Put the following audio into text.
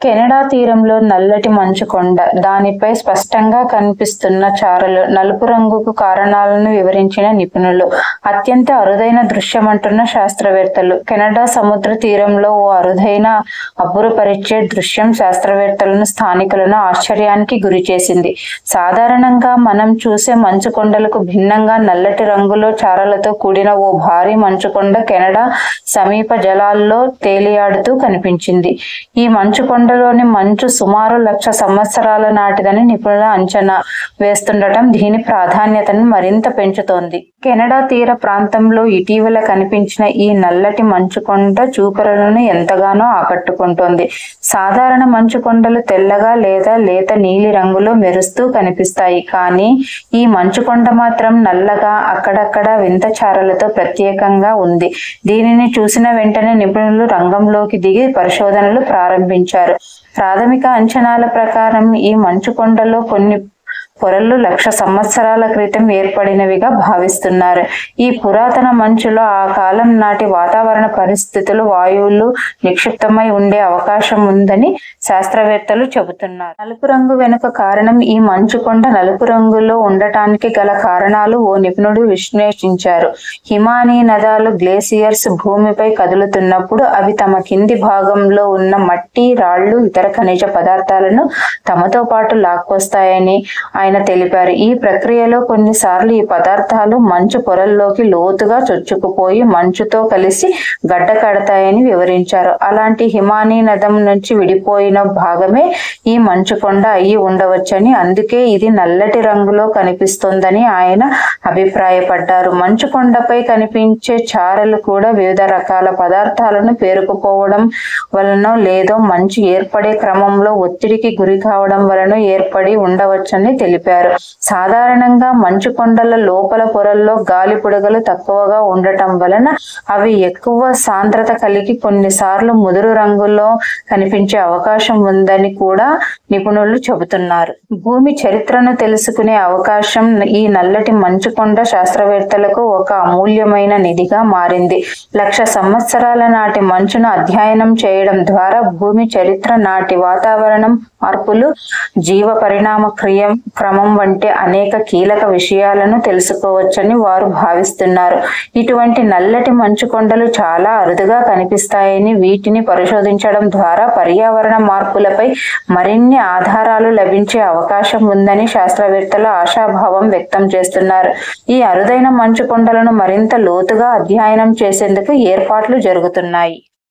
Canada తీరంలో నల్లటి మంచు కొండ, దానిపై స్పష్టంగా కనిపిస్తున్న చారలు, నలుపు రంగుకు కారణాలను వివరించిన నిపుణులు. అత్యంత అరుదైన దృశ్యమంటున్న శాస్త్రవేత్తలు. కెనడా సముద్ర తీరంలో ఓ అరుదైన, అబ్బురపరిచే దృశ్యం శాస్త్రవేత్తలను, స్థానికులను ఆశ్చర్యానికి గురిచేసింది. సాధారణంగా మనం చూసే మంచు కొండలకు భిన్నంగా నల్లటి రంగులో చారలతో కూడిన ఓ భారీ మంచుకొండ కెనడా సమీప జలాల్లో తేలియాడుతూ కనిపించింది. ఈ మంచుకొండలోని మంచు సుమారు 1,00,000 సంవత్సరాల నాటిదని నిపుణులు అంచనా వేస్తుండటం దీని ప్రాధాన్యతను మరింత పెంచుతోంది. కెనడా తీర ప్రాంతంలో ఇటీవల కనిపించిన ఈ నల్లటి మంచుకొండ చూపరులను ఎంతగానో ఆకట్టుకుంటోంది. సాధారణ మంచుకొండలు తెల్లగా లేదా లేత నీలి రంగులో మెరుస్తూ కనిపిస్తాయి. కానీ ఈ మంచుకొండ మాత్రం నల్లగా, అక్కడక్కడ వింత చారలతో ప్రత్యేకంగా ఉంది. దీనిని చూసిన వెంటనే నిపుణులు రంగంలోకి దిగి పరిశోధనలు ప్రారంభించారు. ప్రాథమిక అంచనాల ప్రకారం ఈ మంచుకొండలో కొన్ని పొరలు 1,00,000 సంవత్సరాల క్రితం ఏర్పడినవిగా భావిస్తున్నారు. ఈ పురాతన మంచులో ఆ కాలం నాటి వాతావరణ పరిస్థితులు, వాయువులు నిక్షిప్తమై ఉండే అవకాశం ఉందని శాస్త్రవేత్తలు చెబుతున్నారు. నలుపు రంగు వెనుక కారణం. ఈ మంచుకొండ నలుపు రంగులో ఉండటానికి గల కారణాలు ఓ నిపుణుడు విశ్లేషించారు. హిమానీ నదాలు, గ్లేసియర్స్ భూమిపై కదులుతున్నప్పుడు అవి తమ కింది భాగంలో ఉన్న మట్టి, రాళ్లు, ఇతర ఖనిజ పదార్థాలను తమతో పాటు లాక్కొస్తాయని ఆయన తెలిపారు. ఈ ప్రక్రియలో కొన్నిసార్లు ఈ పదార్థాలు మంచు పొరల్లోకి లోతుగా చొచ్చుకుపోయి మంచుతో కలిసి గడ్డ కడతాయని వివరించారు. అలాంటి హిమానీ నదం నుంచి విడిపోయిన భాగమే ఈ మంచుకొండ అయి ఉండవచ్చని, అందుకే ఇది నల్లటి రంగులో కనిపిస్తోందని ఆయన అభిప్రాయపడ్డారు. మంచుకొండపై కనిపించే చారలు కూడా వివిధ రకాల పదార్థాలను పేరుకుపోవడం వలన లేదో మంచు ఏర్పడే క్రమంలో ఒత్తిడికి గురి కావడం వలన ఏర్పడి ఉండవచ్చని తెలిపారు. సాధారణంగా మంచుకొండల లోపల పొరల్లో గాలి బుడగలు తక్కువగా ఉండటం వలన అవి ఎక్కువ సాంద్రత కలిగి కొన్నిసార్లు ముదురు రంగులో కనిపించే అవకాశం ఉందని కూడా నిపుణులు చెబుతున్నారు. భూమి చరిత్రను తెలుసుకునే అవకాశం ఈ నల్లటి మంచుకొండ శాస్త్రవేత్తలకు ఒక అమూల్యమైన నిధిగా మారింది. 1,00,000 సంవత్సరాల నాటి మంచును అధ్యయనం చేయడం ద్వారా భూమి చరిత్ర, నాటి వాతావరణం మార్పులు, జీవ పరిణామ క్రమం వంటి అనేక కీలక విషయాలను తెలుసుకోవచ్చని వారు భావిస్తున్నారు. ఇటువంటి నల్లటి మంచుకొండలు చాలా అరుదుగా కనిపిస్తాయని, వీటిని పరిశోధించడం ద్వారా పర్యావరణ మార్పులపై మరిన్ని ఆధారాలు లభించే అవకాశం ఉందని శాస్త్రవేత్తలు ఆశాభావం వ్యక్తం చేస్తున్నారు. ఈ అరుదైన మంచుకొండలను మరింత లోతుగా అధ్యయనం చేసేందుకు ఏర్పాట్లు జరుగుతున్నాయి.